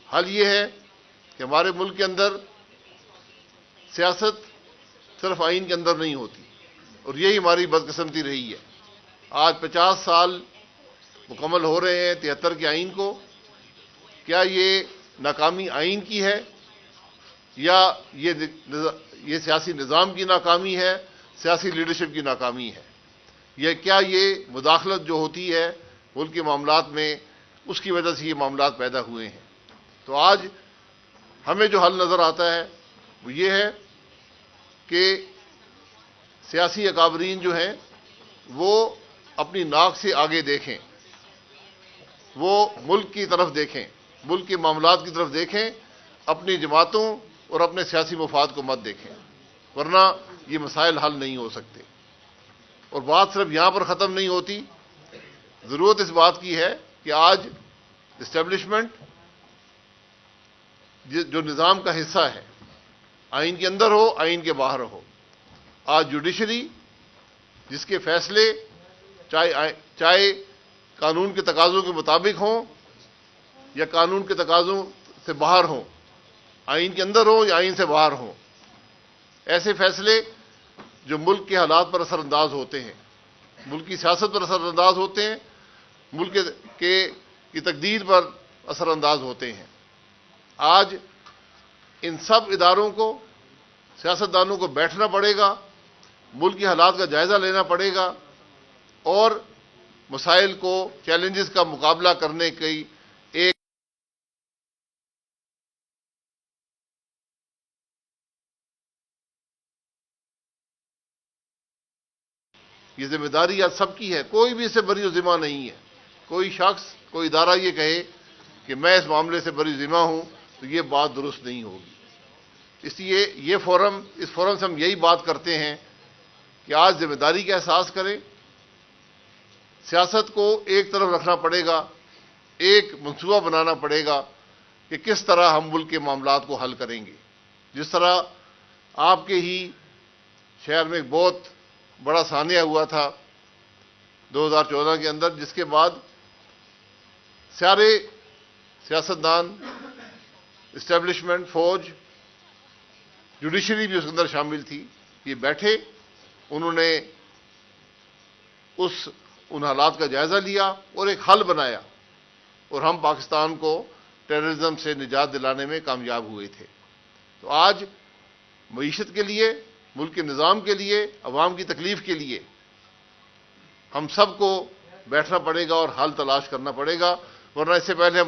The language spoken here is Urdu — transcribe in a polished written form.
حل یہ ہے کہ ہمارے ملک کے اندر سیاست صرف آئین کے اندر نہیں ہوتی، اور یہی ہماری بدقسمتی رہی ہے۔ آج 50 سال مکمل ہو رہے ہیں 73 کے آئین کو۔ کیا یہ ناکامی آئین کی ہے یا یہ سیاسی نظام کی ناکامی ہے، سیاسی لیڈرشپ کی ناکامی ہے؟ کیا یہ مداخلت جو ہوتی ہے ملک کے معاملات میں، اس کی وجہ سے یہ معاملات پیدا ہوئے ہیں؟ تو آج ہمیں جو حل نظر آتا ہے وہ یہ ہے کہ سیاسی اکابرین جو ہیں وہ اپنی ناک سے آگے دیکھیں، وہ ملک کی طرف دیکھیں، ملک کے معاملات کی طرف دیکھیں، اپنی جماعتوں اور اپنے سیاسی مفاد کو مت دیکھیں، ورنہ یہ مسائل حل نہیں ہو سکتے۔ اور بات صرف یہاں پر ختم نہیں ہوتی، ضرورت اس بات کی ہے کہ آج اسٹیبلشمنٹ جو نظام کا حصہ ہے، آئین کے اندر ہو آئین کے باہر ہو، آج جوڈیشری جس کے فیصلے چاہے قانون کے تقاضوں کے مطابق ہوں یا قانون کے تقاضوں سے باہر ہوں، آئین کے اندر ہوں یا آئین سے باہر ہوں، ایسے فیصلے جو ملک کے حالات پر اثر انداز ہوتے ہیں، ملک کی سیاست پر اثر انداز ہوتے ہیں، ملک کی تقدیر پر اثر انداز ہوتے ہیں، آج ان سب اداروں کو، سیاستدانوں کو بیٹھنا پڑے گا، ملک کے حالات کا جائزہ لینا پڑے گا اور مسائل کو، چیلنجز کا مقابلہ کرنے کی ایک یہ ذمہ داری آج سب کی ہے، کوئی بھی اس سے بری ذمہ نہیں ہے۔ کوئی شخص، کوئی ادارہ یہ کہے کہ میں اس معاملے سے بری ذمہ ہوں تو یہ بات درست نہیں ہوگی۔ اس لیے اس فورم سے ہم یہی بات کرتے ہیں کہ آج ذمہ داری کا احساس کریں، سیاست کو ایک طرف رکھنا پڑے گا، ایک منصوبہ بنانا پڑے گا کہ کس طرح ہم ملک کے معاملات کو حل کریں گے۔ جس طرح آپ کے ہی شہر میں ایک بہت بڑا سانحہ ہوا تھا 2014 کے اندر، جس کے بعد سارے سیاستدان، اسٹیبلشمنٹ، فوج، جوڈیشری بھی اس کے اندر شامل تھی، یہ بیٹھے، انہوں نے ان حالات کا جائزہ لیا اور ایک حل بنایا، اور ہم پاکستان کو ٹیررزم سے نجات دلانے میں کامیاب ہوئے تھے۔ تو آج معیشت کے لیے، ملک کے نظام کے لیے، عوام کی تکلیف کے لیے ہم سب کو بیٹھنا پڑے گا اور حل تلاش کرنا پڑے گا، ورنہ اس سے پہلے ہم